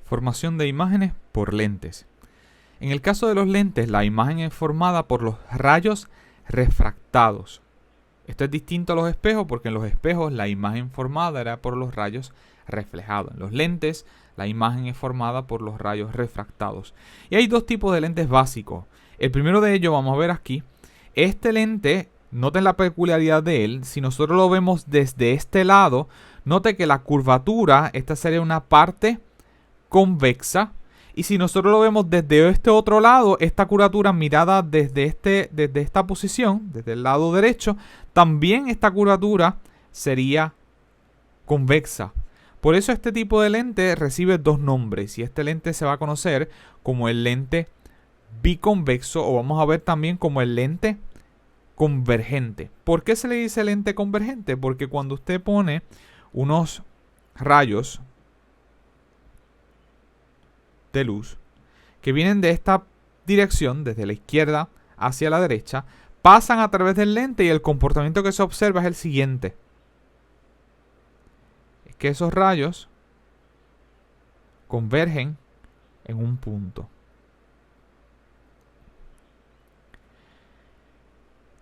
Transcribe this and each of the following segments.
Formación de imágenes por lentes. En el caso de los lentes, la imagen es formada por los rayos refractados. Esto es distinto a los espejos porque en los espejos la imagen formada era por los rayos reflejados. En los lentes, la imagen es formada por los rayos refractados. Y hay dos tipos de lentes básicos. El primero de ellos vamos a ver aquí. Este lente, noten la peculiaridad de él. Si nosotros lo vemos desde este lado, note que la curvatura, esta sería una parte convexa. Y si nosotros lo vemos desde este otro lado, esta curvatura mirada desde esta posición, desde el lado derecho, también esta curvatura sería convexa. Por eso este tipo de lente recibe dos nombres y este lente se va a conocer como el lente biconvexo o vamos a ver también como el lente convergente. ¿Por qué se le dice lente convergente? Porque cuando usted pone unos rayos de luz que vienen de esta dirección, desde la izquierda hacia la derecha, pasan a través del lente y el comportamiento que se observa es el siguiente. Es que esos rayos convergen en un punto.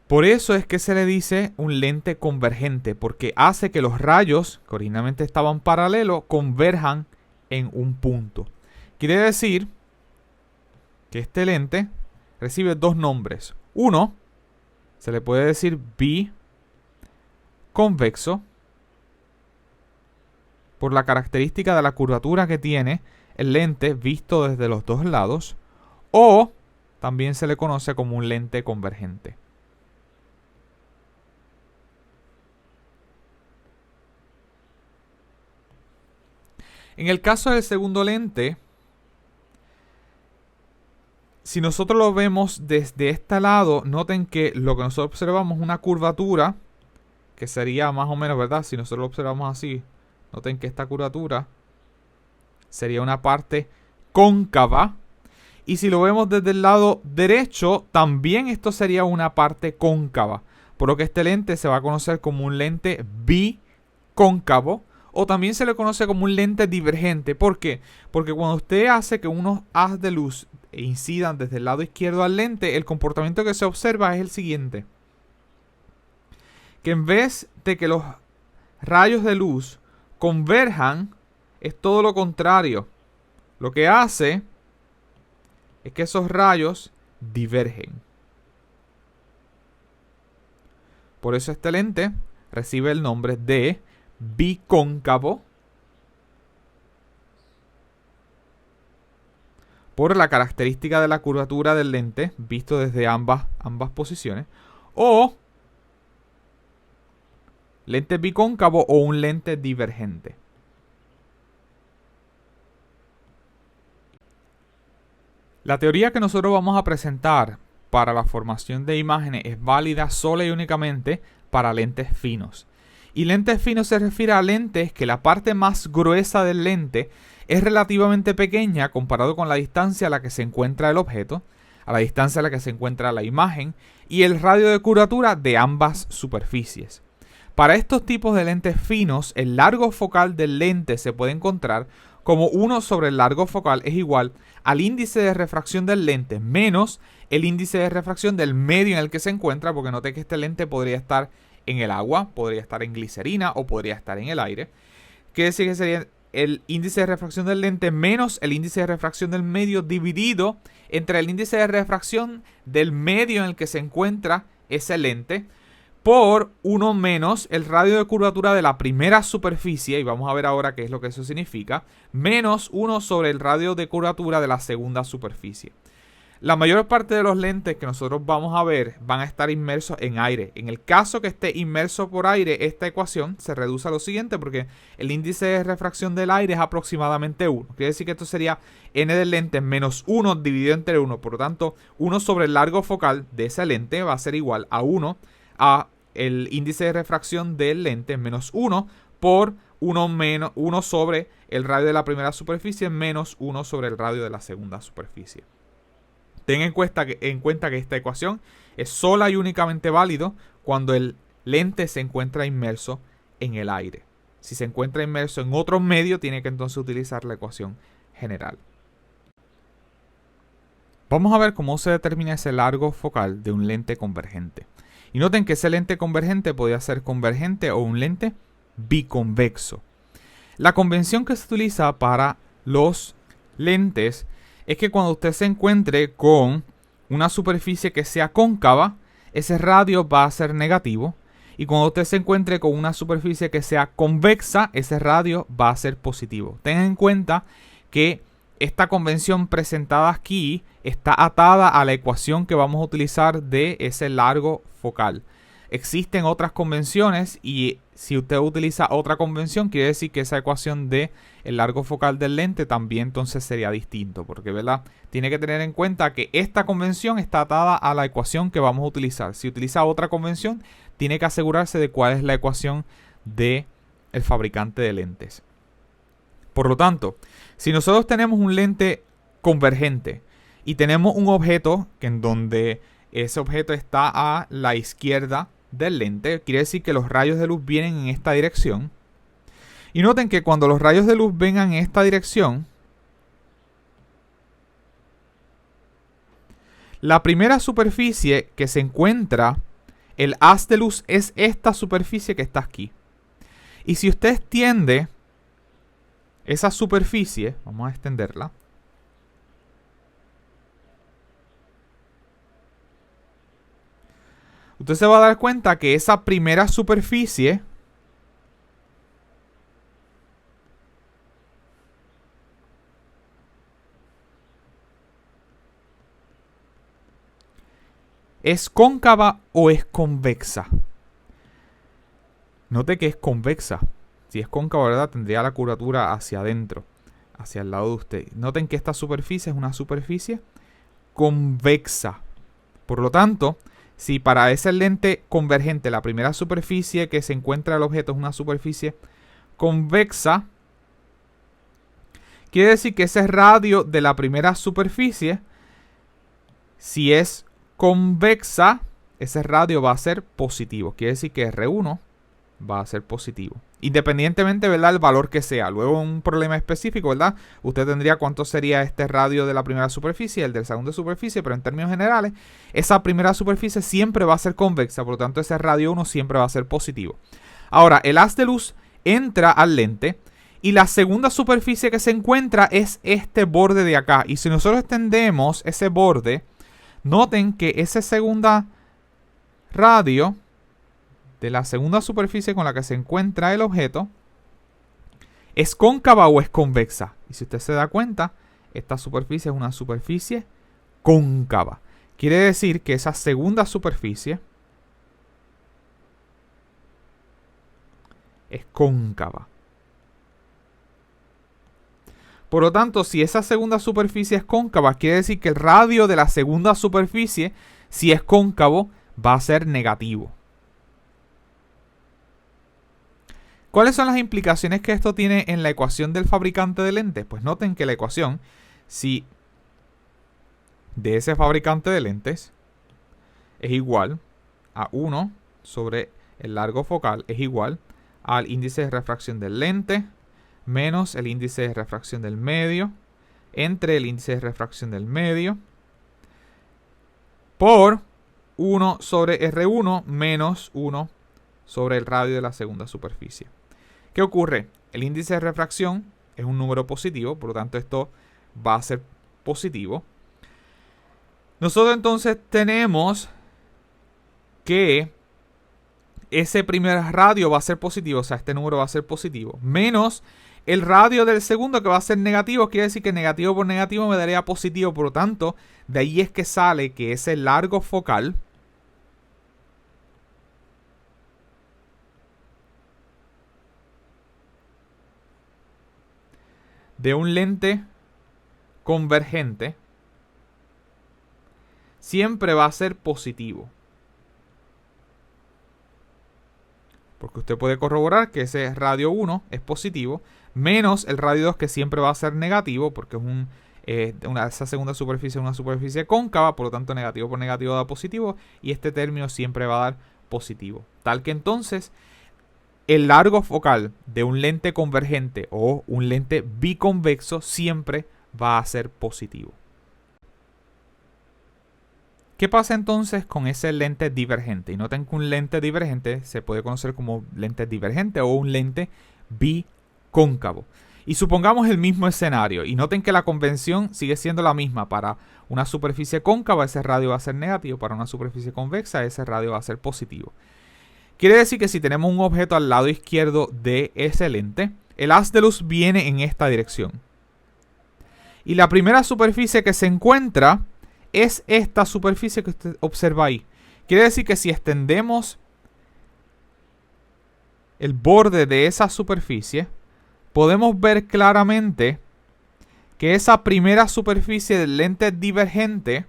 Por eso es que se le dice un lente convergente, porque hace que los rayos, que originalmente estaban paralelos, converjan en un punto. Quiere decir que este lente recibe dos nombres. Uno, se le puede decir biconvexo, por la característica de la curvatura que tiene el lente visto desde los dos lados, o también se le conoce como un lente convergente. En el caso del segundo lente, si nosotros lo vemos desde este lado, noten que lo que nosotros observamos es una curvatura, que sería más o menos, ¿verdad? Si nosotros lo observamos así, noten que esta curvatura sería una parte cóncava. Y si lo vemos desde el lado derecho, también esto sería una parte cóncava. Por lo que este lente se va a conocer como un lente bicóncavo. O también se le conoce como un lente divergente. ¿Por qué? Porque cuando usted hace que unos haz de luz incidan desde el lado izquierdo al lente, el comportamiento que se observa es el siguiente. Que en vez de que los rayos de luz converjan, es todo lo contrario. Lo que hace es que esos rayos divergen. Por eso este lente recibe el nombre de bicóncavo por la característica de la curvatura del lente visto desde ambas posiciones, o lente bicóncavo o un lente divergente. La teoría que nosotros vamos a presentar para la formación de imágenes es válida sola y únicamente para lentes finos. Y lentes finos se refiere a lentes que la parte más gruesa del lente es relativamente pequeña comparado con la distancia a la que se encuentra el objeto, a la distancia a la que se encuentra la imagen y el radio de curvatura de ambas superficies. Para estos tipos de lentes finos, el largo focal del lente se puede encontrar como 1 sobre el largo focal es igual al índice de refracción del lente menos el índice de refracción del medio en el que se encuentra, porque noté que este lente podría estar en el agua, podría estar en glicerina o podría estar en el aire. Quiere decir que sería el índice de refracción del lente menos el índice de refracción del medio dividido entre el índice de refracción del medio en el que se encuentra ese lente por 1 menos el radio de curvatura de la primera superficie, y vamos a ver ahora qué es lo que eso significa, menos 1 sobre el radio de curvatura de la segunda superficie. La mayor parte de los lentes que nosotros vamos a ver van a estar inmersos en aire. En el caso que esté inmerso por aire, esta ecuación se reduce a lo siguiente porque el índice de refracción del aire es aproximadamente 1. Quiere decir que esto sería n del lente menos 1 dividido entre 1. Por lo tanto, 1 sobre el largo focal de ese lente va a ser igual a 1 a el índice de refracción del lente menos 1 por 1 sobre el radio de la primera superficie menos 1 sobre el radio de la segunda superficie. Ten en cuenta que esta ecuación es sola y únicamente válido cuando el lente se encuentra inmerso en el aire. Si se encuentra inmerso en otro medio, tiene que entonces utilizar la ecuación general. Vamos a ver cómo se determina ese largo focal de un lente convergente. Y noten que ese lente convergente podría ser convergente o un lente biconvexo. La convención que se utiliza para los lentes es que cuando usted se encuentre con una superficie que sea cóncava, ese radio va a ser negativo. Y cuando usted se encuentre con una superficie que sea convexa, ese radio va a ser positivo. Tengan en cuenta que esta convención presentada aquí está atada a la ecuación que vamos a utilizar de ese largo focal. Existen otras convenciones y si usted utiliza otra convención, quiere decir que esa ecuación de el largo focal del lente también entonces sería distinto. Porque, ¿verdad? Tiene que tener en cuenta que esta convención está atada a la ecuación que vamos a utilizar. Si utiliza otra convención, tiene que asegurarse de cuál es la ecuación del fabricante de lentes. Por lo tanto, si nosotros tenemos un lente convergente y tenemos un objeto en donde ese objeto está a la izquierda del lente, quiere decir que los rayos de luz vienen en esta dirección. Y noten que cuando los rayos de luz vengan en esta dirección, la primera superficie que se encuentra, el haz de luz, es esta superficie que está aquí. Y si usted extiende esa superficie, vamos a extenderla, usted se va a dar cuenta que esa primera superficie ¿es cóncava o es convexa? Note que es convexa. Si es cóncava, ¿verdad? Tendría la curvatura hacia adentro, hacia el lado de usted. Noten que esta superficie es una superficie convexa. Por lo tanto, si para ese lente convergente la primera superficie que se encuentra el objeto es una superficie convexa, quiere decir que ese radio de la primera superficie, si es convexa, ese radio va a ser positivo. Quiere decir que R1 va a ser positivo. Independientemente, ¿verdad?, el valor que sea. Luego un problema específico, ¿verdad? Usted tendría cuánto sería este radio de la primera superficie, el de la segunda superficie, pero en términos generales, esa primera superficie siempre va a ser convexa, por lo tanto ese radio 1 siempre va a ser positivo. Ahora, el haz de luz entra al lente y la segunda superficie que se encuentra es este borde de acá. Y si nosotros extendemos ese borde, noten que ese segunda radio de la segunda superficie con la que se encuentra el objeto ¿es cóncava o es convexa? Y si usted se da cuenta, esta superficie es una superficie cóncava. Quiere decir que esa segunda superficie es cóncava. Por lo tanto, si esa segunda superficie es cóncava, quiere decir que el radio de la segunda superficie, si es cóncavo, va a ser negativo. ¿Cuáles son las implicaciones que esto tiene en la ecuación del fabricante de lentes? Pues noten que la ecuación, si de ese fabricante de lentes es igual a 1 sobre el largo focal, es igual al índice de refracción del lente menos el índice de refracción del medio entre el índice de refracción del medio por 1 sobre R1 menos 1 sobre el radio de la segunda superficie. ¿Qué ocurre? El índice de refracción es un número positivo, por lo tanto esto va a ser positivo. Nosotros entonces tenemos que ese primer radio va a ser positivo, o sea, este número va a ser positivo, menos el radio del segundo que va a ser negativo, quiere decir que negativo por negativo me daría positivo, por lo tanto, de ahí es que sale que ese largo focal de un lente convergente siempre va a ser positivo. Porque usted puede corroborar que ese radio 1 es positivo, menos el radio 2 que siempre va a ser negativo, porque es esa segunda superficie es una superficie cóncava, por lo tanto negativo por negativo da positivo, y este término siempre va a dar positivo. Tal que entonces el largo focal de un lente convergente o un lente biconvexo siempre va a ser positivo. ¿Qué pasa entonces con ese lente divergente? Y noten que un lente divergente se puede conocer como lente divergente o un lente bicóncavo. Y supongamos el mismo escenario. Y noten que la convención sigue siendo la misma. Para una superficie cóncava ese radio va a ser negativo. Para una superficie convexa ese radio va a ser positivo. Quiere decir que si tenemos un objeto al lado izquierdo de ese lente, el haz de luz viene en esta dirección. Y la primera superficie que se encuentra es esta superficie que usted observa ahí. Quiere decir que si extendemos el borde de esa superficie, podemos ver claramente que esa primera superficie del lente divergente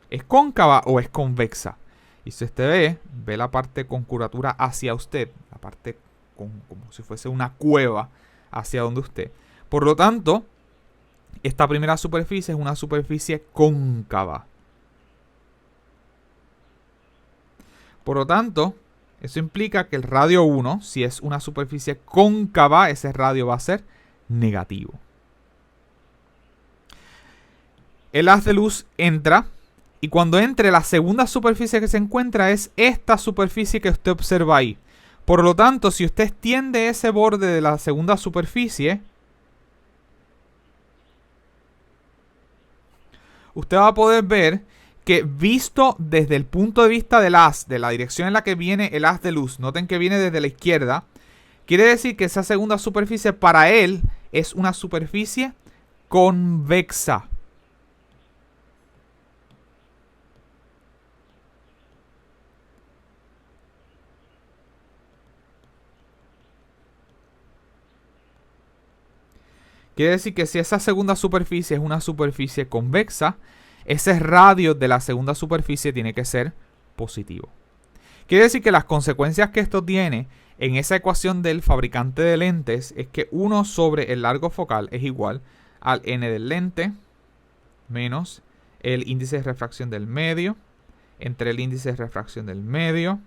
¿es cóncava o es convexa? Y si usted ve la parte con curvatura hacia usted, la parte como si fuese una cueva hacia donde usted. Por lo tanto, esta primera superficie es una superficie cóncava. Por lo tanto, eso implica que el radio 1, si es una superficie cóncava, ese radio va a ser negativo. El haz de luz entra. Y cuando entre, la segunda superficie que se encuentra es esta superficie que usted observa ahí. Por lo tanto, si usted extiende ese borde de la segunda superficie, usted va a poder ver que visto desde el punto de vista del haz, de la dirección en la que viene el haz de luz, noten que viene desde la izquierda, quiere decir que esa segunda superficie para él es una superficie convexa. Quiere decir que si esa segunda superficie es una superficie convexa, ese radio de la segunda superficie tiene que ser positivo. Quiere decir que las consecuencias que esto tiene en esa ecuación del fabricante de lentes es que 1 sobre el largo focal es igual al n del lente menos el índice de refracción del medio entre el índice de refracción del medio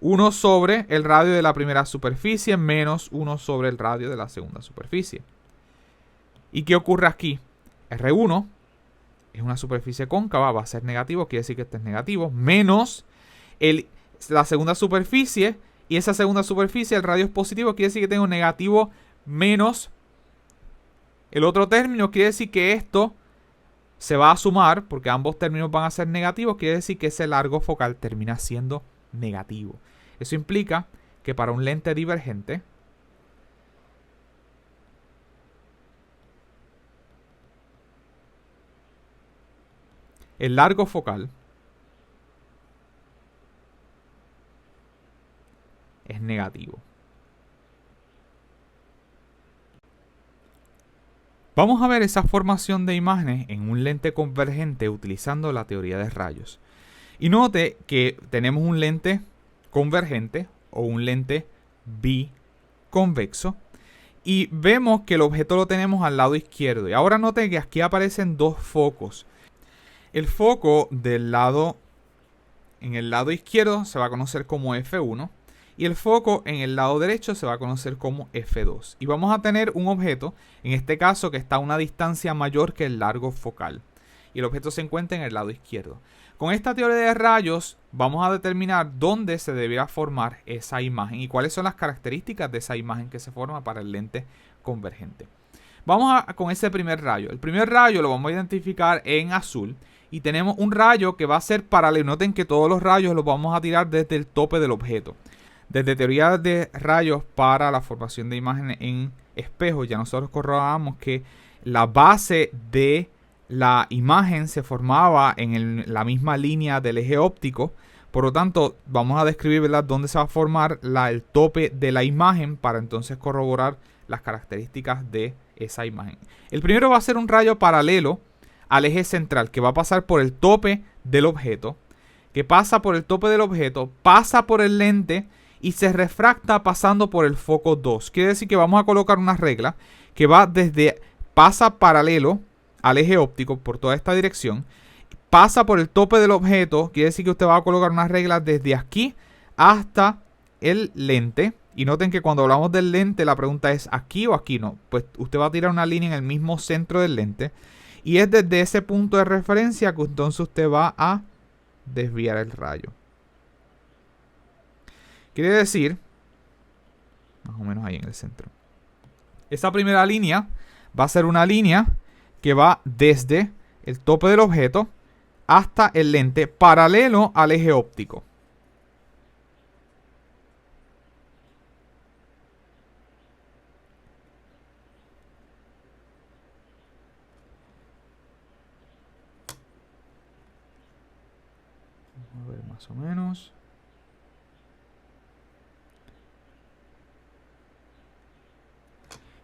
1 sobre el radio de la primera superficie menos 1 sobre el radio de la segunda superficie. ¿Y qué ocurre aquí? R1 es una superficie cóncava, va a ser negativo, quiere decir que este es negativo, menos la segunda superficie, y esa segunda superficie, el radio es positivo, quiere decir que tengo negativo menos el otro término, quiere decir que esto se va a sumar, porque ambos términos van a ser negativos, quiere decir que ese largo focal termina siendo negativo. Eso implica que para un lente divergente, el largo focal es negativo. Vamos a ver esa formación de imágenes en un lente convergente utilizando la teoría de rayos. Y note que tenemos un lente convergente o un lente biconvexo y vemos que el objeto lo tenemos al lado izquierdo. Y ahora note que aquí aparecen dos focos. El foco en el lado izquierdo se va a conocer como F1 y el foco en el lado derecho se va a conocer como F2. Y vamos a tener un objeto, en este caso que está a una distancia mayor que el largo focal. Y el objeto se encuentra en el lado izquierdo. Con esta teoría de rayos vamos a determinar dónde se deberá formar esa imagen y cuáles son las características de esa imagen que se forma para el lente convergente. Vamos con ese primer rayo. El primer rayo lo vamos a identificar en azul y tenemos un rayo que va a ser paralelo. Noten que todos los rayos los vamos a tirar desde el tope del objeto. Desde teoría de rayos para la formación de imágenes en espejo, ya nosotros corroboramos que la base de la imagen se formaba en la misma línea del eje óptico. Por lo tanto, vamos a describir, ¿verdad?, dónde se va a formar el tope de la imagen para entonces corroborar las características de esa imagen. El primero va a ser un rayo paralelo al eje central que va a pasar por el tope del objeto, que pasa por el tope del objeto, pasa por el lente y se refracta pasando por el foco 2. Quiere decir que vamos a colocar una regla que pasa paralelo al eje óptico por toda esta dirección, pasa por el tope del objeto, quiere decir que usted va a colocar unas reglas desde aquí hasta el lente. Y noten que cuando hablamos del lente, la pregunta es ¿aquí o aquí? No, pues usted va a tirar una línea en el mismo centro del lente. Y es desde ese punto de referencia que entonces usted va a desviar el rayo. Quiere decir, más o menos ahí en el centro. Esa primera línea va a ser una línea que va desde el tope del objeto hasta el lente paralelo al eje óptico. Vamos a ver más o menos.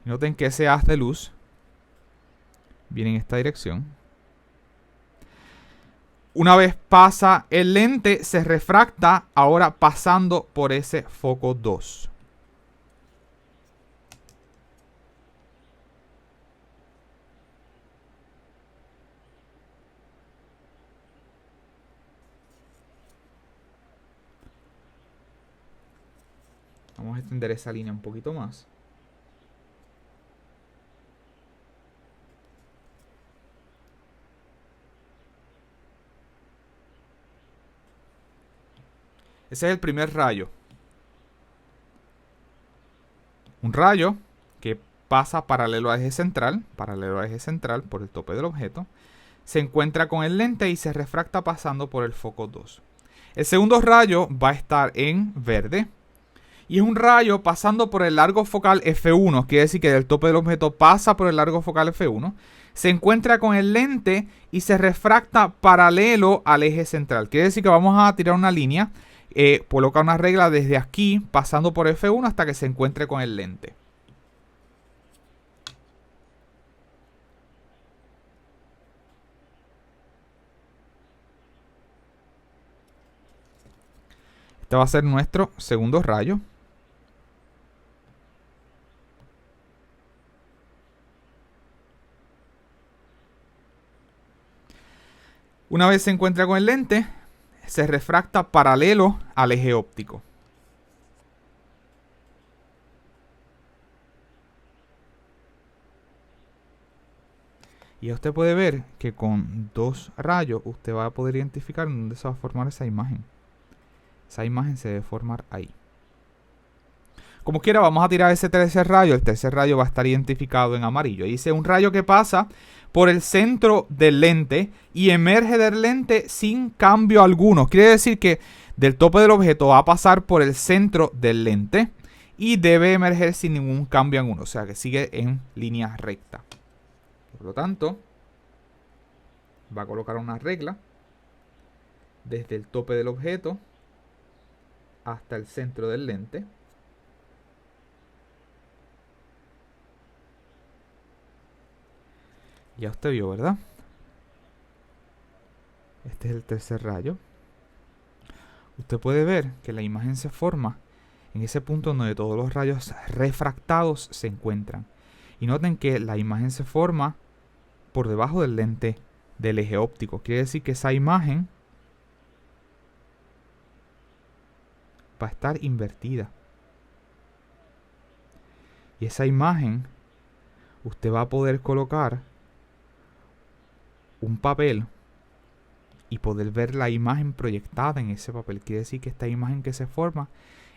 Noten que ese haz de luz viene en esta dirección. Una vez pasa el lente, se refracta ahora pasando por ese foco 2. Vamos a extender esa línea un poquito más. Ese es el primer rayo. Un rayo que pasa paralelo al eje central por el tope del objeto. Se encuentra con el lente y se refracta pasando por el foco 2. El segundo rayo va a estar en verde. Y es un rayo pasando por el largo focal F1. Quiere decir que del tope del objeto pasa por el largo focal F1. Se encuentra con el lente y se refracta paralelo al eje central. Quiere decir que vamos a tirar una línea. Colocar una regla desde aquí, pasando por F1 hasta que se encuentre con el lente. Este va a ser nuestro segundo rayo. Una vez se encuentra con el lente, se refracta paralelo al eje óptico. Y usted puede ver que con dos rayos usted va a poder identificar dónde se va a formar esa imagen. Esa imagen se debe formar ahí. Como quiera, vamos a tirar ese tercer rayo. El tercer rayo va a estar identificado en amarillo. Dice un rayo que pasa por el centro del lente y emerge del lente sin cambio alguno. Quiere decir que del tope del objeto va a pasar por el centro del lente y debe emerger sin ningún cambio alguno. O sea que sigue en línea recta. Por lo tanto, va a colocar una regla desde el tope del objeto hasta el centro del lente. Ya usted vio, ¿verdad? Este es el tercer rayo. Usted puede ver que la imagen se forma en ese punto donde todos los rayos refractados se encuentran. Y noten que la imagen se forma por debajo del lente del eje óptico. Quiere decir que esa imagen va a estar invertida. Y esa imagen usted va a poder colocar un papel y poder ver la imagen proyectada en ese papel. Quiere decir que esta imagen que se forma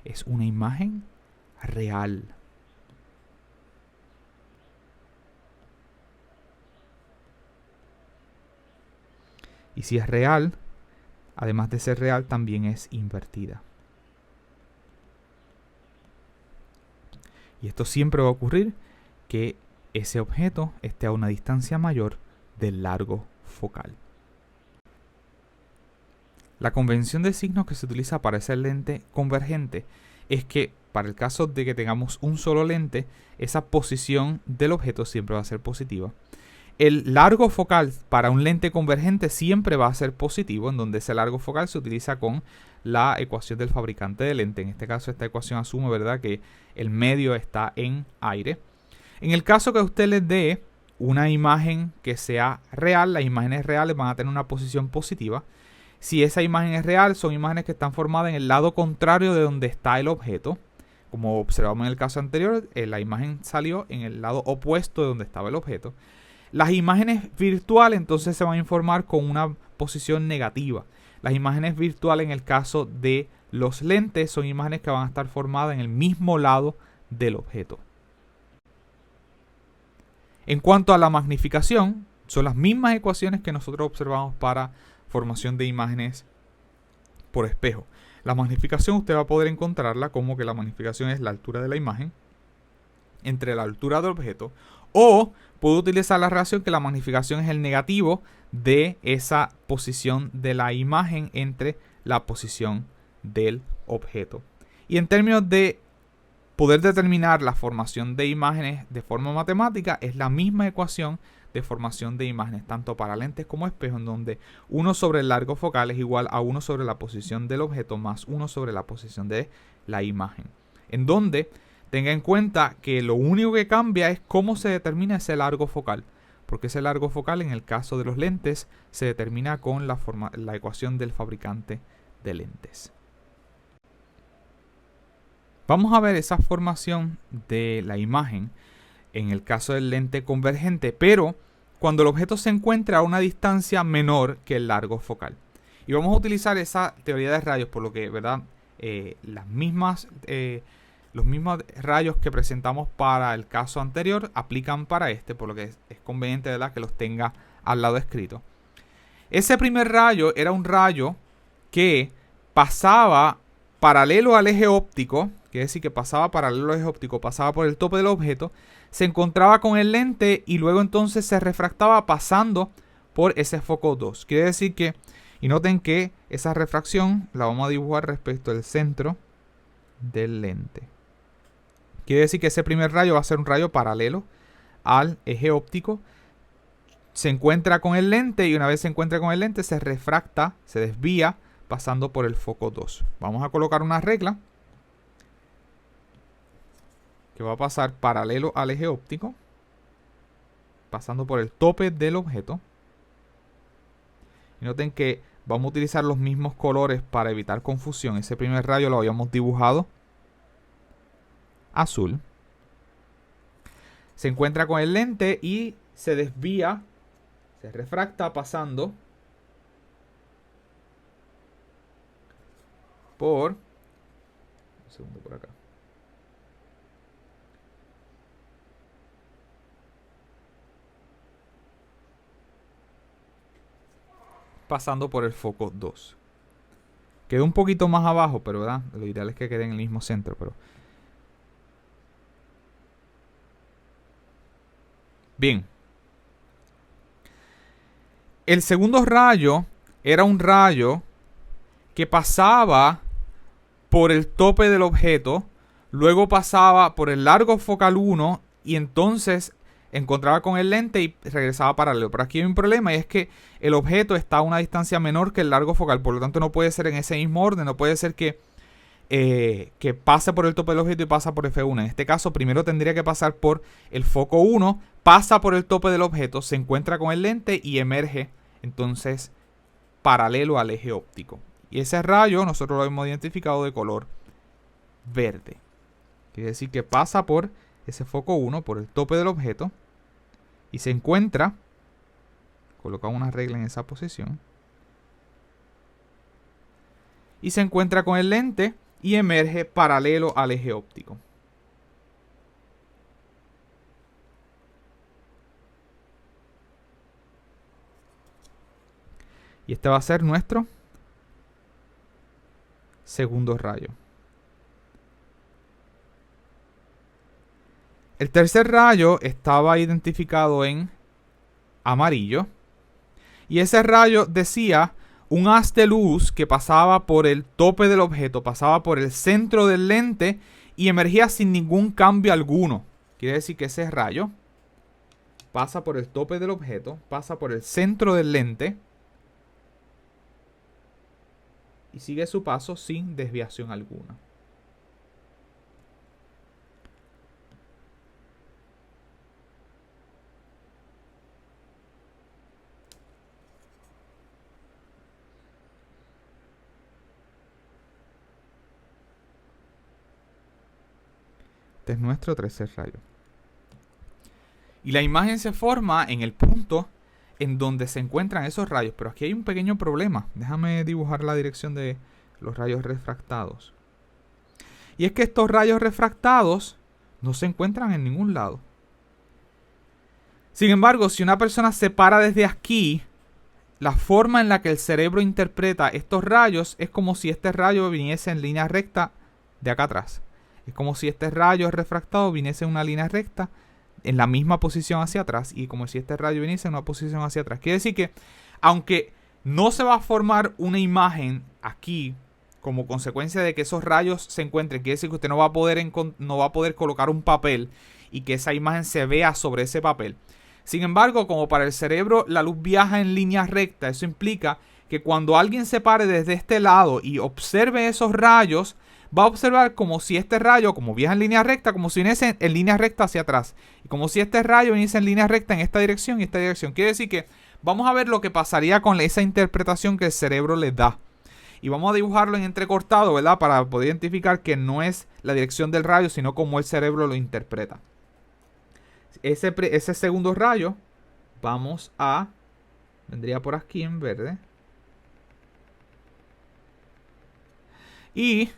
es una imagen real. Y si es real, además de ser real, también es invertida. Y esto siempre va a ocurrir que ese objeto esté a una distancia mayor del largo focal. La convención de signos que se utiliza para ese lente convergente es que para el caso de que tengamos un solo lente, esa posición del objeto siempre va a ser positiva. El largo focal para un lente convergente siempre va a ser positivo, en donde ese largo focal se utiliza con la ecuación del fabricante de lente. En este caso, esta ecuación asume, ¿verdad?, que el medio está en aire. En el caso que a usted les dé una imagen que sea real, las imágenes reales van a tener una posición positiva. Si esa imagen es real, son imágenes que están formadas en el lado contrario de donde está el objeto. Como observamos en el caso anterior, la imagen salió en el lado opuesto de donde estaba el objeto. Las imágenes virtuales entonces se van a informar con una posición negativa. Las imágenes virtuales en el caso de los lentes son imágenes que van a estar formadas en el mismo lado del objeto. En cuanto a la magnificación, son las mismas ecuaciones que nosotros observamos para formación de imágenes por espejo. La magnificación usted va a poder encontrarla como que la magnificación es la altura de la imagen entre la altura del objeto, o puedo utilizar la relación que la magnificación es el negativo de esa posición de la imagen entre la posición del objeto. Y en términos de poder determinar la formación de imágenes de forma matemática, es la misma ecuación de formación de imágenes, tanto para lentes como espejos, en donde 1 sobre el largo focal es igual a 1 sobre la posición del objeto más 1 sobre la posición de la imagen. En donde tenga en cuenta que lo único que cambia es cómo se determina ese largo focal, porque ese largo focal en el caso de los lentes se determina con la ecuación del fabricante de lentes. Vamos a ver esa formación de la imagen en el caso del lente convergente, pero cuando el objeto se encuentra a una distancia menor que el largo focal. Y vamos a utilizar esa teoría de rayos, por lo que, ¿verdad? Los mismos rayos que presentamos para el caso anterior aplican para este, por lo que es conveniente, ¿verdad?, que los tenga al lado escrito. Ese primer rayo era un rayo que pasaba paralelo al eje óptico, quiere decir que pasaba paralelo al eje óptico, pasaba por el tope del objeto, se encontraba con el lente y luego entonces se refractaba pasando por ese foco 2. Quiere decir que, y noten que esa refracción la vamos a dibujar respecto al centro del lente. Quiere decir que ese primer rayo va a ser un rayo paralelo al eje óptico. Se encuentra con el lente y una vez se encuentra con el lente se refracta, se desvía pasando por el foco 2. Vamos a colocar una regla que va a pasar paralelo al eje óptico, pasando por el tope del objeto. Y noten que vamos a utilizar los mismos colores para evitar confusión. Ese primer rayo lo habíamos dibujado azul. Se encuentra con el lente y se desvía, se refracta pasando por... Un segundo por acá. Pasando por el foco 2. Quedó un poquito más abajo, pero ¿verdad? Lo ideal es que quede en el mismo centro, pero... Bien. El segundo rayo era un rayo que pasaba por el tope del objeto, luego pasaba por el largo focal 1 y entonces encontraba con el lente y regresaba paralelo. Pero aquí hay un problema y es que el objeto está a una distancia menor que el largo focal, por lo tanto no puede ser en ese mismo orden, no puede ser que pase por el tope del objeto y pasa por F1. En este caso primero tendría que pasar por el foco 1, pasa por el tope del objeto, se encuentra con el lente y emerge entonces paralelo al eje óptico. Y ese rayo nosotros lo hemos identificado de color verde. Quiere decir que pasa por ese foco 1, por el tope del objeto, y se encuentra, colocamos una regla en esa posición, y se encuentra con el lente y emerge paralelo al eje óptico. Y este va a ser nuestro segundo rayo. El tercer rayo estaba identificado en amarillo. Y ese rayo decía un haz de luz que pasaba por el tope del objeto, pasaba por el centro del lente y emergía sin ningún cambio alguno. Quiere decir que ese rayo pasa por el tope del objeto, pasa por el centro del lente y sigue su paso sin desviación alguna. Este es nuestro tercer rayo. Y la imagen se forma en el punto en donde se encuentran esos rayos. Pero aquí hay un pequeño problema. Déjame dibujar la dirección de los rayos refractados. Y es que estos rayos refractados no se encuentran en ningún lado. Sin embargo, si una persona se para desde aquí, la forma en la que el cerebro interpreta estos rayos es como si este rayo viniese en línea recta de acá atrás. Es como si este rayo refractado viniese en una línea recta en la misma posición hacia atrás, y como si este rayo viniese en una posición hacia atrás. Quiere decir que aunque no se va a formar una imagen aquí como consecuencia de que esos rayos se encuentren, quiere decir que usted no va a poder colocar un papel y que esa imagen se vea sobre ese papel. Sin embargo, como para el cerebro la luz viaja en línea recta, eso implica que cuando alguien se pare desde este lado y observe esos rayos, va a observar como si este rayo, como viaja en línea recta, como si viniese en línea recta hacia atrás. Y como si este rayo viniese en línea recta en esta dirección y esta dirección. Quiere decir que vamos a ver lo que pasaría con esa interpretación que el cerebro le da. Y vamos a dibujarlo en entrecortado, ¿verdad? Para poder identificar que no es la dirección del rayo, sino cómo el cerebro lo interpreta. Ese segundo rayo, vendría por aquí en verde. Y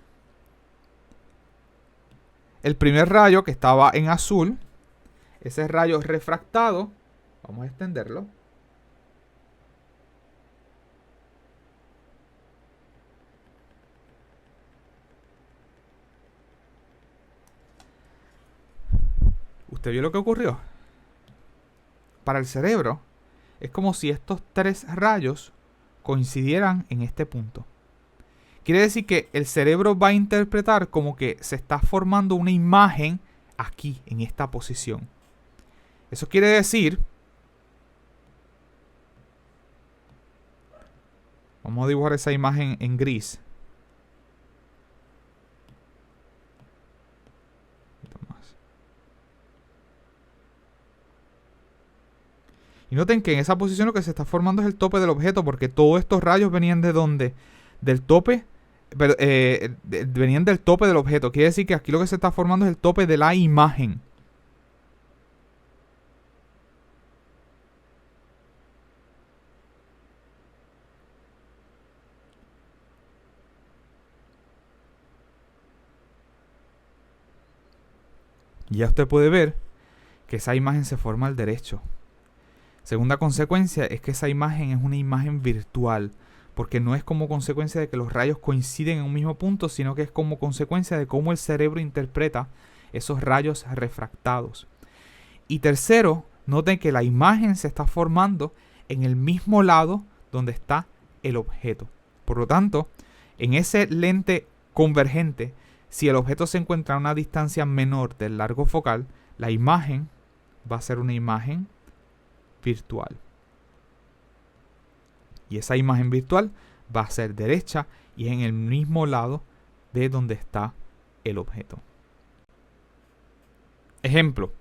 el primer rayo que estaba en azul, ese rayo refractado, vamos a extenderlo. ¿Usted vio lo que ocurrió? Para el cerebro, es como si estos tres rayos coincidieran en este punto. Quiere decir que el cerebro va a interpretar como que se está formando una imagen aquí, en esta posición. Eso quiere decir... Vamos a dibujar esa imagen en gris. Y noten que en esa posición lo que se está formando es el tope del objeto, porque todos estos rayos venían de ¿dónde? Del tope, venían del tope del objeto. Quiere decir que aquí lo que se está formando es el tope de la imagen. Y ya usted puede ver que esa imagen se forma al derecho. Segunda consecuencia es que esa imagen es una imagen virtual, porque no es como consecuencia de que los rayos coinciden en un mismo punto, sino que es como consecuencia de cómo el cerebro interpreta esos rayos refractados. Y tercero, noten que la imagen se está formando en el mismo lado donde está el objeto. Por lo tanto, en ese lente convergente, si el objeto se encuentra a una distancia menor del largo focal, la imagen va a ser una imagen virtual. Y esa imagen virtual va a ser derecha y en el mismo lado de donde está el objeto. Ejemplo.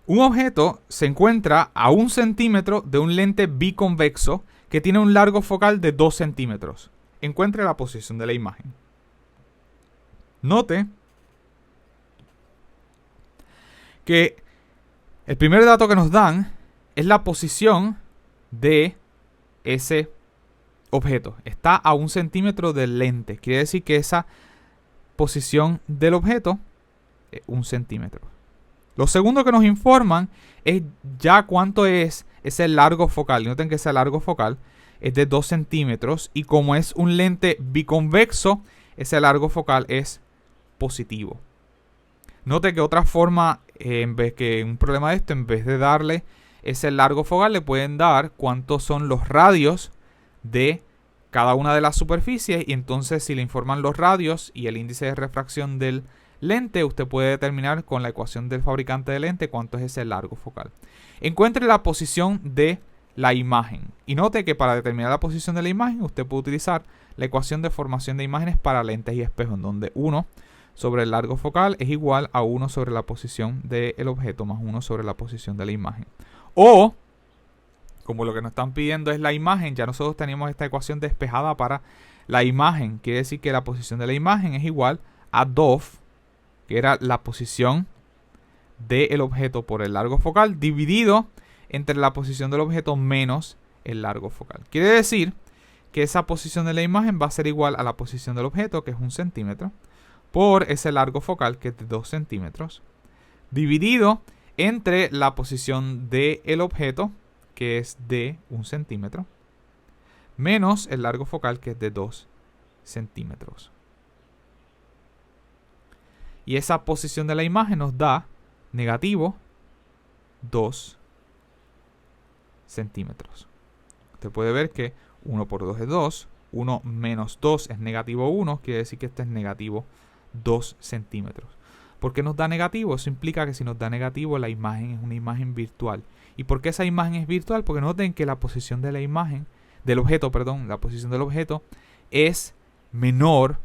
Un objeto se encuentra a 1 centímetro de un lente biconvexo que tiene un largo focal de 2 centímetros. Encuentre la posición de la imagen. Note que el primer dato que nos dan es la posición de ese objeto. Está a 1 centímetro del lente. Quiere decir que esa posición del objeto es 1 centímetro. Lo segundo que nos informan es ya cuánto es ese largo focal. Noten que ese largo focal es de 2 centímetros. Y como es un lente biconvexo, ese largo focal es positivo. Note que otra forma, en vez que un problema de esto, en vez de darle ese largo focal, le pueden dar cuántos son los radios de cada una de las superficies. Y entonces, si le informan los radios y el índice de refracción del lente, usted puede determinar con la ecuación del fabricante de lente cuánto es ese largo focal. Encuentre la posición de la imagen. Y note que para determinar la posición de la imagen, usted puede utilizar la ecuación de formación de imágenes para lentes y espejos, en donde 1 sobre el largo focal es igual a 1 sobre la posición del objeto más 1 sobre la posición de la imagen. O, como lo que nos están pidiendo es la imagen, ya nosotros tenemos esta ecuación despejada para la imagen. Quiere decir que la posición de la imagen es igual a DOF que era la posición del objeto por el largo focal, dividido entre la posición del objeto menos el largo focal. Quiere decir que esa posición de la imagen va a ser igual a la posición del objeto, que es 1 centímetro, por ese largo focal, que es de 2 centímetros, dividido entre la posición del objeto, que es de 1 centímetro, menos el largo focal, que es de 2 centímetros. Y esa posición de la imagen nos da negativo 2 centímetros. Usted puede ver que 1 por 2 es 2, 1 menos 2 es negativo 1, quiere decir que este es negativo 2 centímetros. ¿Por qué nos da negativo? Eso implica que si nos da negativo, la imagen es una imagen virtual. ¿Y por qué esa imagen es virtual? Porque noten que la posición de la imagen, del objeto, perdón, la posición del objeto es menor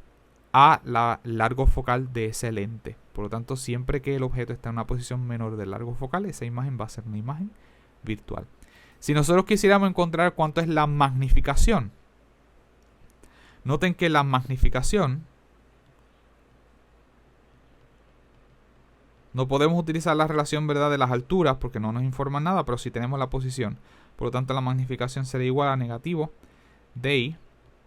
a la largo focal de ese lente. Por lo tanto, siempre que el objeto está en una posición menor del largo focal, esa imagen va a ser una imagen virtual. Si nosotros quisiéramos encontrar cuánto es la magnificación, noten que la magnificación no podemos utilizar la relación, ¿verdad?, de las alturas porque no nos informa nada, pero si tenemos la posición. Por lo tanto, la magnificación será igual a negativo DI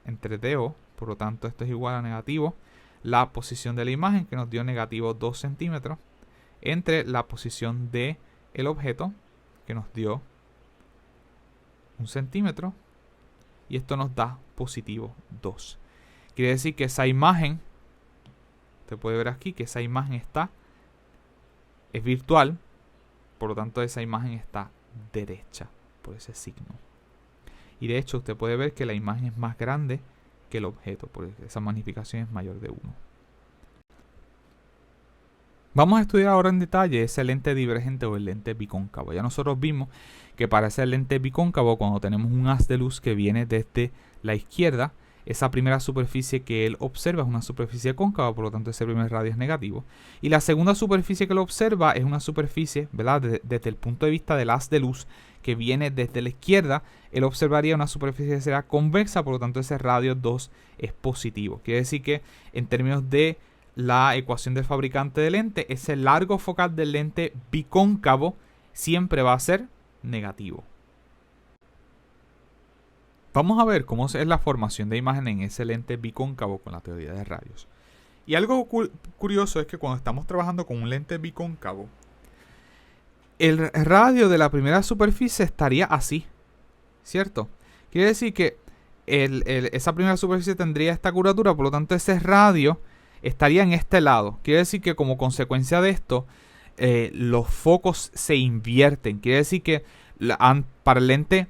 entre DO. Por lo tanto, esto es igual a negativo la posición de la imagen, que nos dio negativo 2 centímetros, entre la posición del objeto, que nos dio 1 centímetro, y esto nos da positivo 2. Quiere decir que esa imagen, usted puede ver aquí que esa imagen es virtual, por lo tanto esa imagen está derecha por ese signo. Y de hecho usted puede ver que la imagen es más grande que el objeto, porque esa magnificación es mayor de 1. Vamos a estudiar ahora en detalle ese lente divergente o el lente bicóncavo. Ya nosotros vimos que para ese lente bicóncavo, cuando tenemos un haz de luz que viene desde la izquierda, esa primera superficie que él observa es una superficie cóncava, por lo tanto ese primer radio es negativo. Y la segunda superficie que él observa es una superficie, ¿verdad?, desde el punto de vista del haz de luz que viene desde la izquierda, él observaría una superficie que será convexa, por lo tanto ese radio 2 es positivo. Quiere decir que en términos de la ecuación del fabricante de lente, ese largo focal del lente bicóncavo siempre va a ser negativo. Vamos a ver cómo es la formación de imagen en ese lente bicóncavo con la teoría de radios. Y algo curioso es que cuando estamos trabajando con un lente bicóncavo, el radio de la primera superficie estaría así, ¿cierto? Quiere decir que esa primera superficie tendría esta curvatura, por lo tanto ese radio estaría en este lado. Quiere decir que como consecuencia de esto, los focos se invierten. Quiere decir que para el lente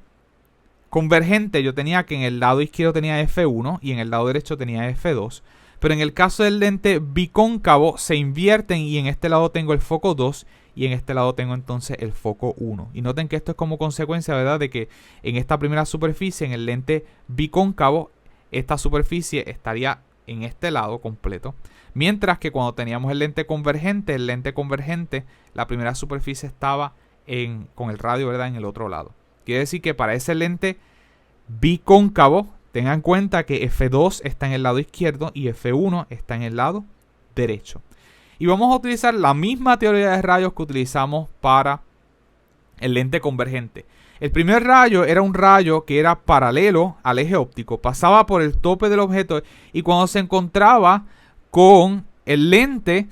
convergente yo tenía que en el lado izquierdo tenía F1 y en el lado derecho tenía F2. Pero en el caso del lente bicóncavo se invierten y en este lado tengo el foco 2 y en este lado tengo entonces el foco 1. Y noten que esto es como consecuencia, ¿verdad?, de que en esta primera superficie, en el lente bicóncavo, esta superficie estaría en este lado completo. Mientras que cuando teníamos el lente convergente, la primera superficie estaba con el radio, ¿verdad?, en el otro lado. Quiere decir que para ese lente bicóncavo, tengan en cuenta que F2 está en el lado izquierdo y F1 está en el lado derecho. Y vamos a utilizar la misma teoría de rayos que utilizamos para el lente convergente. El primer rayo era un rayo que era paralelo al eje óptico, pasaba por el tope del objeto y cuando se encontraba con el lente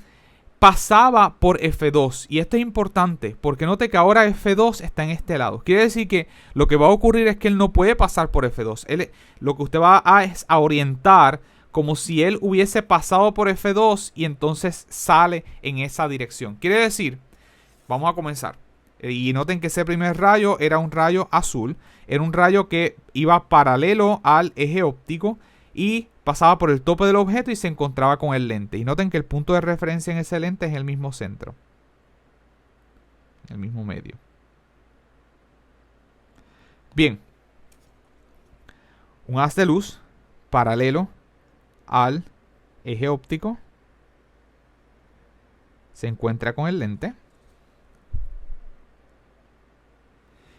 pasaba por F2. Y esto es importante porque note que ahora F2 está en este lado. Quiere decir que lo que va a ocurrir es que él no puede pasar por F2. Lo que usted va es a orientar como si él hubiese pasado por F2 y entonces sale en esa dirección. Quiere decir, vamos a comenzar. Y noten que ese primer rayo era un rayo azul. Era un rayo que iba paralelo al eje óptico y pasaba por el tope del objeto y se encontraba con el lente. Y noten que el punto de referencia en ese lente es el mismo centro. El mismo medio. Bien. Un haz de luz paralelo al eje óptico se encuentra con el lente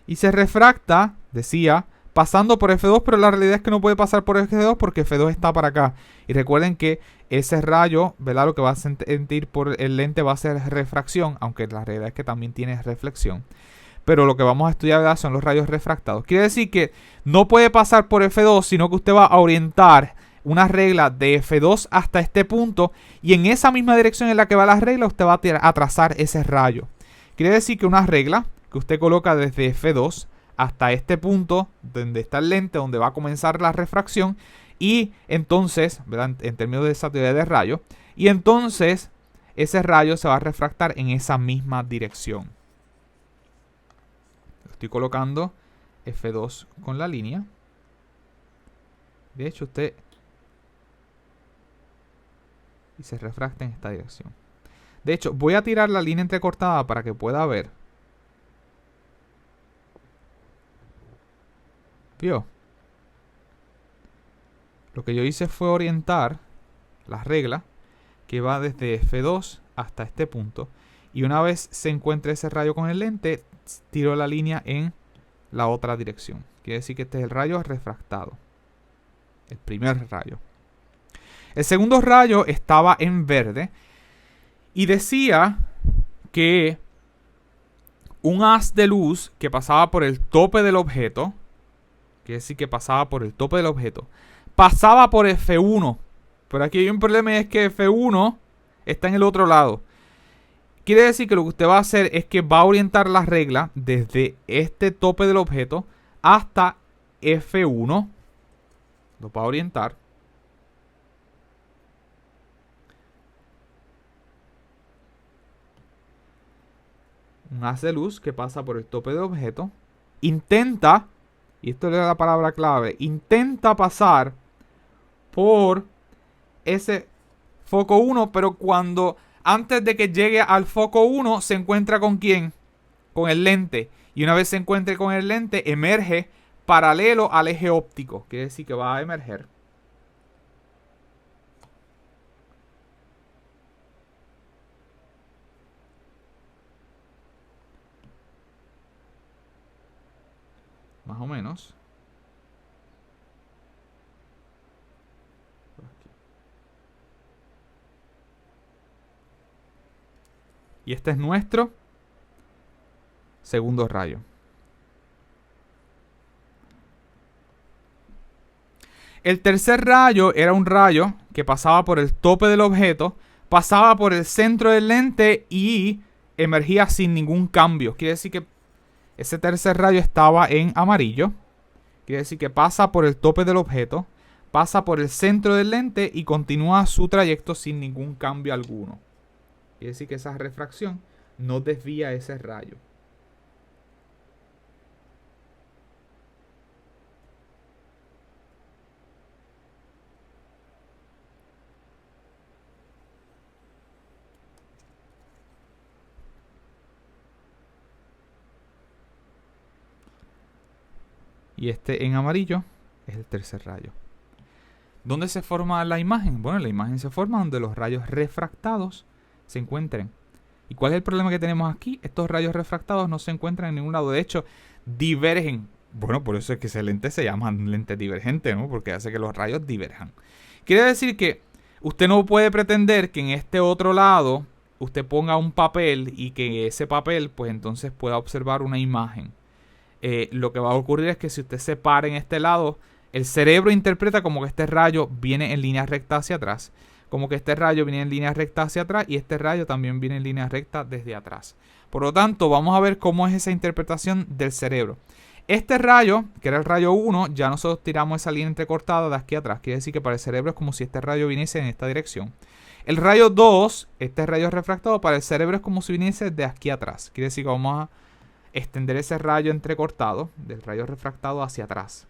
y se refracta, decía, pasando por F2, pero la realidad es que no puede pasar por F2 porque F2 está para acá. Y recuerden que ese rayo, ¿verdad? Lo que va a sentir por el lente va a ser refracción, aunque la realidad es que también tiene reflexión. Pero lo que vamos a estudiar, ¿verdad?, son los rayos refractados. Quiere decir que no puede pasar por F2, sino que usted va a orientar una regla de F2 hasta este punto, y en esa misma dirección en la que va la regla usted va a trazar ese rayo. Quiere decir que una regla que usted coloca desde F2 hasta este punto donde está el lente, donde va a comenzar la refracción, y entonces, ¿verdad?, en términos de esa teoría de rayo, y entonces ese rayo se va a refractar en esa misma dirección. Estoy colocando F2 con la línea. De hecho, usted... y se refracta en esta dirección. De hecho, voy a tirar la línea entrecortada para que pueda ver. ¿Vio? Lo que yo hice fue orientar la regla que va desde F2 hasta este punto. Y una vez se encuentre ese rayo con el lente, tiro la línea en la otra dirección. Quiere decir que este es el rayo refractado. El primer rayo. El segundo rayo estaba en verde y decía que un haz de luz que pasaba por el tope del objeto, quiere decir que pasaba por el tope del objeto, pasaba por F1. Pero aquí hay un problema, y es que F1 está en el otro lado. Quiere decir que lo que usted va a hacer es que va a orientar la regla desde este tope del objeto hasta F1. Lo va a orientar. Un haz de luz que pasa por el tope del objeto. Intenta, y esto es la palabra clave, intenta pasar por ese foco 1, pero cuando antes de que llegue al foco 1 se encuentra con ¿quién? Con el lente. Y una vez se encuentre con el lente, emerge paralelo al eje óptico. Quiere decir que va a emerger. Más o menos. Y este es nuestro segundo rayo. El tercer rayo era un rayo que pasaba por el tope del objeto, pasaba por el centro del lente y emergía sin ningún cambio. Quiere decir que ese tercer rayo estaba en amarillo. Quiere decir que pasa por el tope del objeto, pasa por el centro del lente y continúa su trayecto sin ningún cambio alguno. Quiere decir que esa refracción no desvía ese rayo. Y este en amarillo es el tercer rayo. ¿Dónde se forma la imagen? Bueno, la imagen se forma donde los rayos refractados se encuentren. ¿Y cuál es el problema que tenemos aquí? Estos rayos refractados no se encuentran en ningún lado. De hecho, divergen. Bueno, por eso es que ese lente se llama lente divergente, ¿no? Porque hace que los rayos diverjan. Quiere decir que usted no puede pretender que en este otro lado usted ponga un papel y que ese papel, pues entonces pueda observar una imagen. Lo que va a ocurrir es que si usted se para en este lado, el cerebro interpreta como que este rayo viene en línea recta hacia atrás. Como que este rayo viene en línea recta hacia atrás y este rayo también viene en línea recta desde atrás. Por lo tanto, vamos a ver cómo es esa interpretación del cerebro. Este rayo, que era el rayo 1, ya nosotros tiramos esa línea entrecortada de aquí atrás. Quiere decir que para el cerebro es como si este rayo viniese en esta dirección. El rayo 2, este rayo refractado, para el cerebro es como si viniese de aquí atrás. Quiere decir que vamos a extender ese rayo entrecortado del rayo refractado hacia atrás.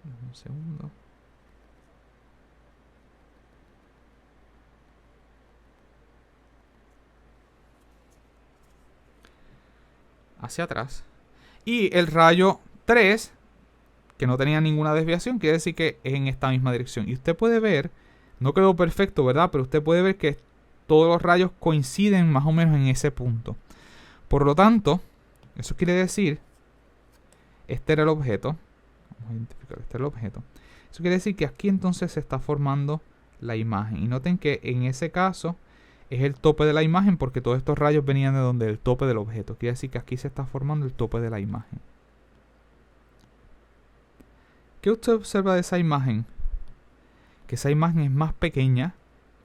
Un segundo. Hacia atrás. Y el rayo 3, que no tenía ninguna desviación, quiere decir que es en esta misma dirección. Y usted puede ver, no quedó perfecto, ¿verdad? Pero usted puede ver que todos los rayos coinciden más o menos en ese punto. Por lo tanto, eso quiere decir, este era el objeto. Vamos a identificar, este era el objeto. Eso quiere decir que aquí entonces se está formando la imagen. Y noten que en ese caso es el tope de la imagen porque todos estos rayos venían de donde el tope del objeto. Quiere decir que aquí se está formando el tope de la imagen. ¿Qué usted observa de esa imagen? Que esa imagen es más pequeña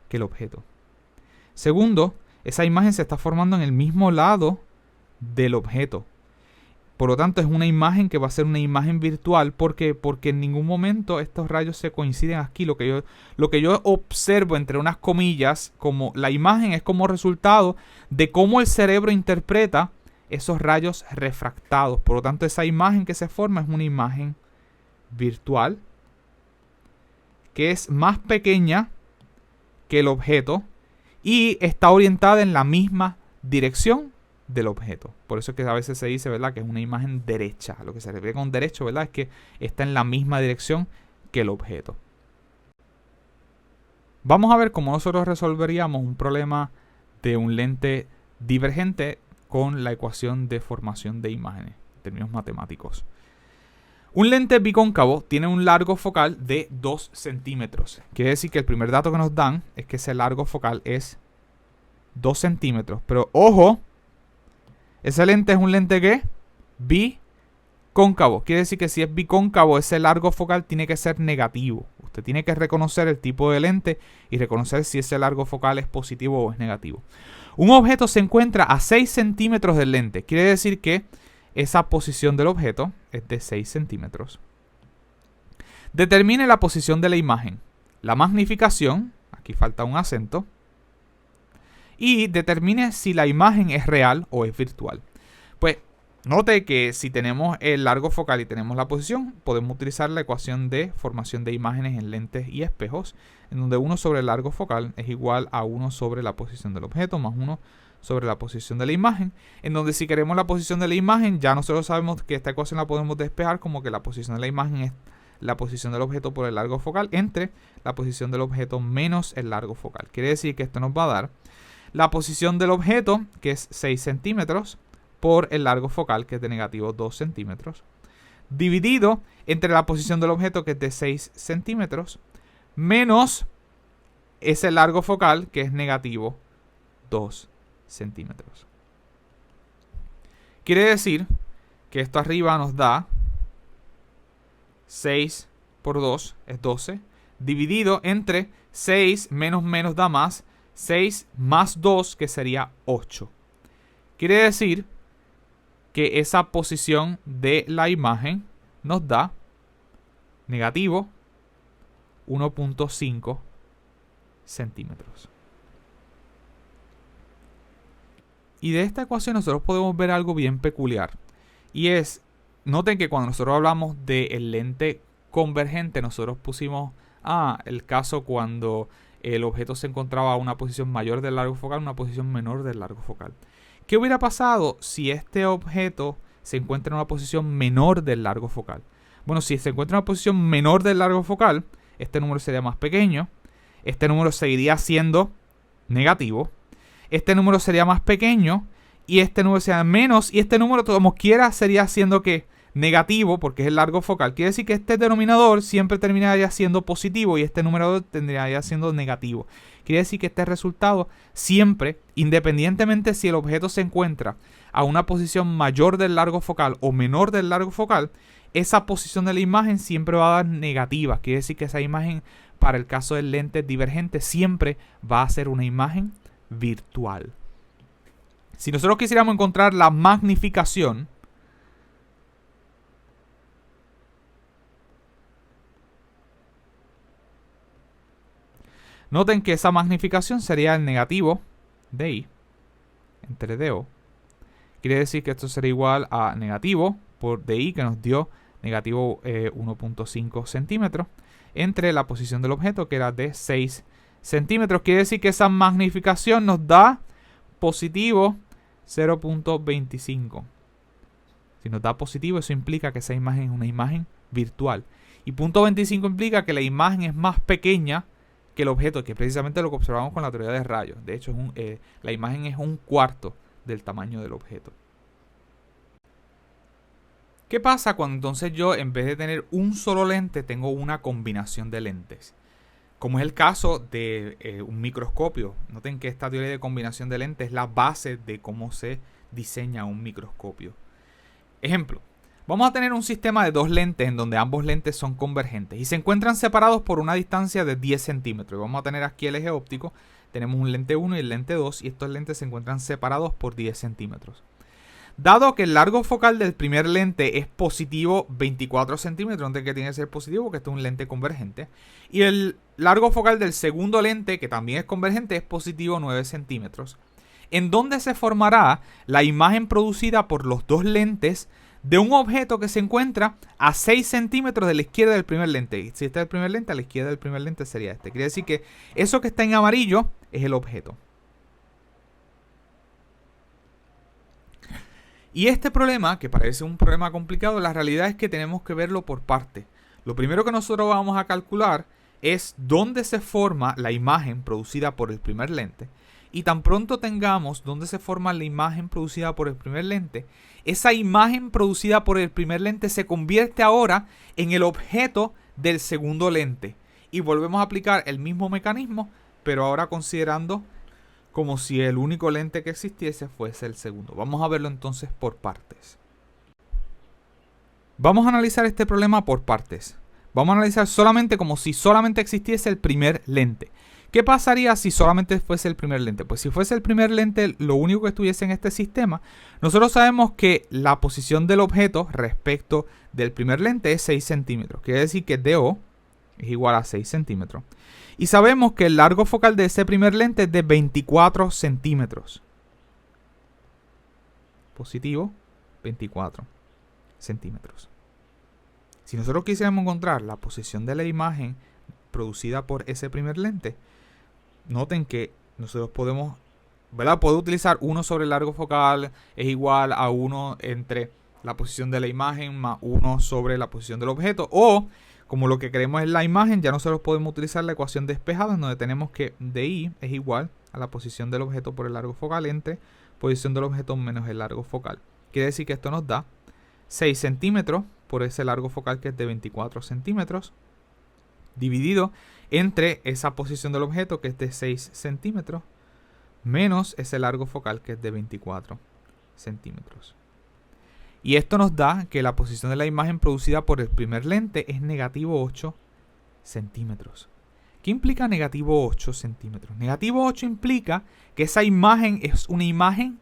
que el objeto. Segundo, esa imagen se está formando en el mismo lado del objeto. Por lo tanto, es una imagen que va a ser una imagen virtual. ¿Por qué? Porque en ningún momento estos rayos se coinciden aquí. Lo que yo observo entre unas comillas, como la imagen es como resultado de cómo el cerebro interpreta esos rayos refractados. Por lo tanto, esa imagen que se forma es una imagen virtual que es más pequeña que el objeto y está orientada en la misma dirección del objeto. Por eso es que a veces se dice, ¿verdad?, que es una imagen derecha. Lo que se refiere con derecho, ¿verdad?, es que está en la misma dirección que el objeto. Vamos a ver cómo nosotros resolveríamos un problema de un lente divergente con la ecuación de formación de imágenes en términos matemáticos. Un lente bicóncavo tiene un largo focal de 2 centímetros. Quiere decir que el primer dato que nos dan es que ese largo focal es 2 centímetros. Pero ojo, ese lente es un lente ¿qué? Bicóncavo. Quiere decir que si es bicóncavo, ese largo focal tiene que ser negativo. Usted tiene que reconocer el tipo de lente y reconocer si ese largo focal es positivo o es negativo. Un objeto se encuentra a 6 centímetros del lente. Quiere decir que esa posición del objeto es de 6 centímetros. Determine la posición de la imagen. La magnificación, aquí falta un acento. Y determine si la imagen es real o es virtual. Pues note que si tenemos el largo focal y tenemos la posición, podemos utilizar la ecuación de formación de imágenes en lentes y espejos, en donde 1 sobre el largo focal es igual a 1 sobre la posición del objeto más 1 sobre la posición de la imagen, en donde si queremos la posición de la imagen, ya nosotros sabemos que esta ecuación la podemos despejar como que la posición de la imagen es la posición del objeto por el largo focal entre la posición del objeto menos el largo focal. Quiere decir que esto nos va a dar la posición del objeto, que es 6 centímetros, por el largo focal, que es de negativo 2 centímetros, dividido entre la posición del objeto, que es de 6 centímetros, menos ese largo focal, que es negativo 2 centímetros. Quiere decir que esto arriba nos da 6 por 2 es 12, dividido entre 6 menos menos da más, 6 más 2 que sería 8. Quiere decir que esa posición de la imagen nos da negativo 1.5 centímetros. Y de esta ecuación nosotros podemos ver algo bien peculiar. Y es, noten que cuando nosotros hablamos del lente convergente, nosotros pusimos el caso cuando el objeto se encontraba a una posición mayor del largo focal, una posición menor del largo focal. ¿Qué hubiera pasado si este objeto se encuentra en una posición menor del largo focal? Bueno, si se encuentra en una posición menor del largo focal, este número sería más pequeño, este número seguiría siendo negativo, este número sería más pequeño y este número sería menos, y este número como quiera sería siendo que negativo porque es el largo focal. Quiere decir que este denominador siempre terminaría siendo positivo y este numerador terminaría siendo negativo. Quiere decir que este resultado siempre, independientemente si el objeto se encuentra a una posición mayor del largo focal o menor del largo focal, esa posición de la imagen siempre va a dar negativa. Quiere decir que esa imagen, para el caso del lente divergente, siempre va a ser una imagen virtual. Si nosotros quisiéramos encontrar la magnificación, noten que esa magnificación sería el negativo de I entre DO. Quiere decir que esto sería igual a negativo por DI, que nos dio negativo 1.5 centímetros, entre la posición del objeto, que era de 6 centímetros. Quiere decir que esa magnificación nos da positivo 0.25. Si nos da positivo, eso implica que esa imagen es una imagen virtual. Y 0.25 implica que la imagen es más pequeña que el objeto, que es precisamente lo que observamos con la teoría de rayos. De hecho, la imagen es un cuarto del tamaño del objeto. ¿Qué pasa cuando entonces yo, en vez de tener un solo lente, tengo una combinación de lentes? Como es el caso de un microscopio. Noten que esta teoría de combinación de lentes es la base de cómo se diseña un microscopio. Ejemplo, vamos a tener un sistema de dos lentes en donde ambos lentes son convergentes y se encuentran separados por una distancia de 10 centímetros. Vamos a tener aquí el eje óptico, tenemos un lente 1 y el lente 2 y estos lentes se encuentran separados por 10 centímetros. Dado que el largo focal del primer lente es positivo 24 centímetros, entonces que tiene que ser positivo porque este es un lente convergente, y el largo focal del segundo lente, que también es convergente, es positivo 9 centímetros, en donde se formará la imagen producida por los dos lentes de un objeto que se encuentra a 6 centímetros de la izquierda del primer lente. Y si este es el primer lente, a la izquierda del primer lente sería este. Quiere decir que eso que está en amarillo es el objeto. Y este problema, que parece un problema complicado, la realidad es que tenemos que verlo por partes. Lo primero que nosotros vamos a calcular es dónde se forma la imagen producida por el primer lente. Y tan pronto tengamos dónde se forma la imagen producida por el primer lente, esa imagen producida por el primer lente se convierte ahora en el objeto del segundo lente. Y volvemos a aplicar el mismo mecanismo, pero ahora considerando como si el único lente que existiese fuese el segundo. Vamos a verlo entonces por partes. Vamos a analizar este problema por partes. Vamos a analizar solamente como si solamente existiese el primer lente. ¿Qué pasaría si solamente fuese el primer lente? Pues si fuese el primer lente lo único que estuviese en este sistema, nosotros sabemos que la posición del objeto respecto del primer lente es 6 centímetros. Quiere decir que DO es igual a 6 centímetros. Y sabemos que el largo focal de ese primer lente es de 24 centímetros. Positivo, 24 centímetros. Si nosotros quisiéramos encontrar la posición de la imagen producida por ese primer lente, noten que nosotros podemos, ¿verdad? Puedo utilizar 1 sobre el largo focal es igual a 1 entre la posición de la imagen más 1 sobre la posición del objeto. O, como lo que queremos es la imagen, ya nosotros podemos utilizar la ecuación despejada, en donde tenemos que DI es igual a la posición del objeto por el largo focal entre posición del objeto menos el largo focal. Quiere decir que esto nos da 6 centímetros por ese largo focal que es de 24 centímetros, dividido entre esa posición del objeto que es de 6 centímetros, menos ese largo focal que es de 24 centímetros. Y esto nos da que la posición de la imagen producida por el primer lente es negativo 8 centímetros. ¿Qué implica negativo 8 centímetros? Negativo 8 implica que esa imagen es una imagen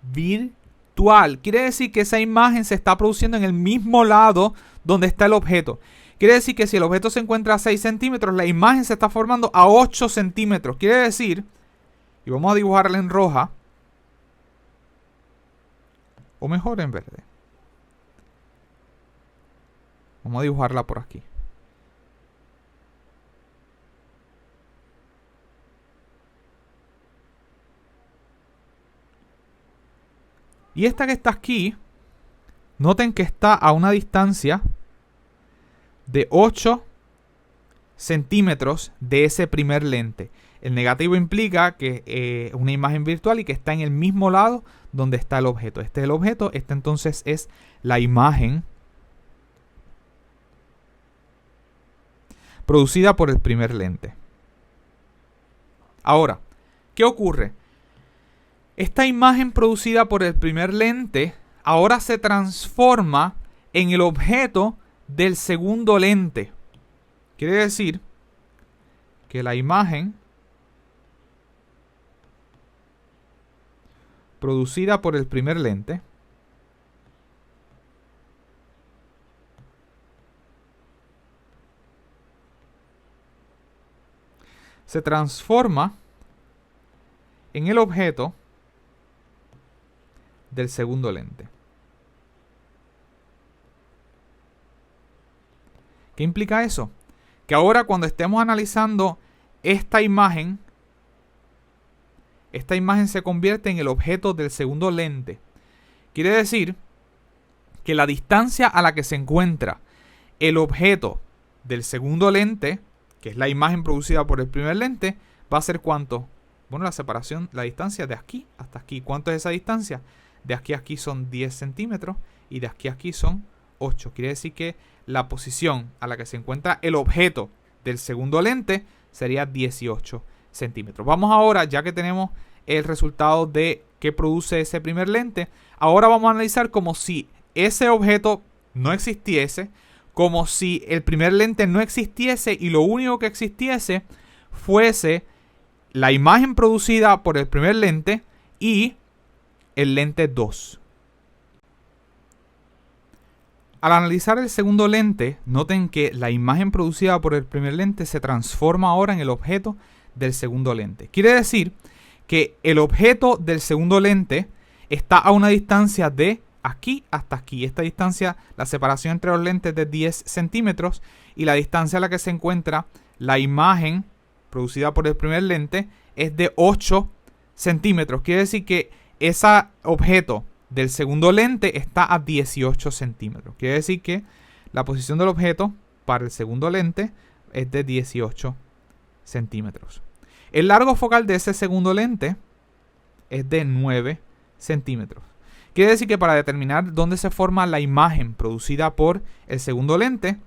virtual. Quiere decir que esa imagen se está produciendo en el mismo lado donde está el objeto. Quiere decir que si el objeto se encuentra a 6 centímetros, la imagen se está formando a 8 centímetros. Quiere decir, y vamos a dibujarla en roja, o mejor en verde. Vamos a dibujarla por aquí. Y esta que está aquí, noten que está a una distancia de 8 centímetros de ese primer lente. El negativo implica que es una imagen virtual y que está en el mismo lado donde está el objeto. Este es el objeto, esta entonces es la imagen producida por el primer lente. Ahora, ¿qué ocurre? Esta imagen producida por el primer lente ahora se transforma en el objeto del segundo lente. Quiere decir que la imagen producida por el primer lente se transforma en el objeto del segundo lente. ¿Qué implica eso? Que ahora cuando estemos analizando esta imagen se convierte en el objeto del segundo lente. Quiere decir que la distancia a la que se encuentra el objeto del segundo lente, que es la imagen producida por el primer lente, va a ser ¿cuánto? Bueno, la separación, la distancia de aquí hasta aquí. ¿Cuánto es esa distancia? De aquí a aquí son 10 centímetros y de aquí a aquí son 8. Quiere decir que la posición a la que se encuentra el objeto del segundo lente sería 18 centímetros. Vamos ahora, ya que tenemos el resultado de qué produce ese primer lente, ahora vamos a analizar como si ese objeto no existiese, como si el primer lente no existiese y lo único que existiese fuese la imagen producida por el primer lente y el lente 2. Al analizar el segundo lente, noten que la imagen producida por el primer lente se transforma ahora en el objeto del segundo lente. Quiere decir que el objeto del segundo lente está a una distancia de aquí hasta aquí. Esta distancia, la separación entre los lentes es de 10 centímetros y la distancia a la que se encuentra la imagen producida por el primer lente es de 8 centímetros. Quiere decir que ese objeto del segundo lente está a 18 centímetros. Quiere decir que la posición del objeto para el segundo lente es de 18 centímetros. El largo focal de ese segundo lente es de 9 centímetros. Quiere decir que para determinar dónde se forma la imagen producida por el segundo lente,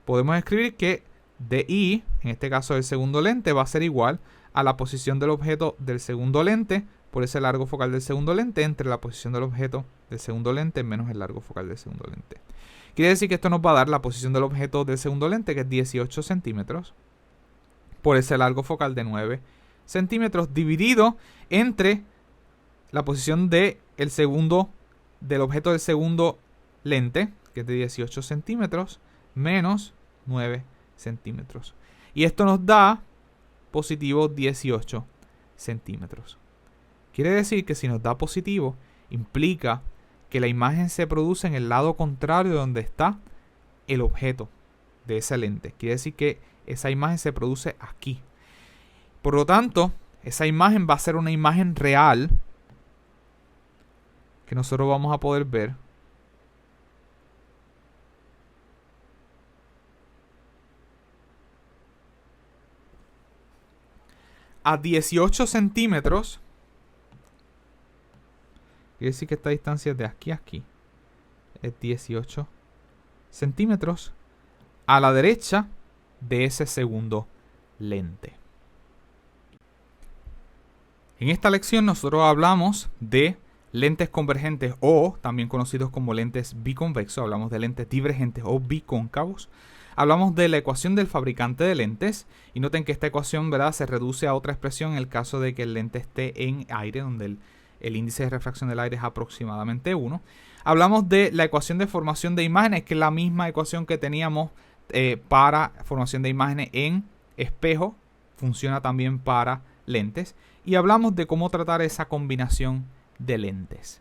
podemos escribir que DI, en este caso el segundo lente, va a ser igual a la posición del objeto del segundo lente por ese largo focal del segundo lente entre la posición del objeto del segundo lente menos el largo focal del segundo lente. Quiere decir que esto nos va a dar la posición del objeto del segundo lente, que es 18 centímetros, por ese largo focal de 9 centímetros, dividido entre la posición del objeto del segundo lente, que es de 18 centímetros, menos 9 centímetros. Y esto nos da positivo 18 centímetros. Quiere decir que si nos da positivo, implica que la imagen se produce en el lado contrario de donde está el objeto de esa lente. Quiere decir que esa imagen se produce aquí. Por lo tanto, esa imagen va a ser una imagen real que nosotros vamos a poder ver a 18 centímetros. Quiere decir que esta distancia de aquí a aquí es 18 centímetros a la derecha de ese segundo lente. En esta lección nosotros hablamos de lentes convergentes o también conocidos como lentes biconvexos. Hablamos de lentes divergentes o bicóncavos. Hablamos de la ecuación del fabricante de lentes y noten que esta ecuación, ¿verdad?, se reduce a otra expresión en el caso de que el lente esté en aire, donde el índice de refracción del aire es aproximadamente 1. Hablamos de la ecuación de formación de imágenes, que es la misma ecuación que teníamos para formación de imágenes en espejo. Funciona también para lentes. Y hablamos de cómo tratar esa combinación de lentes.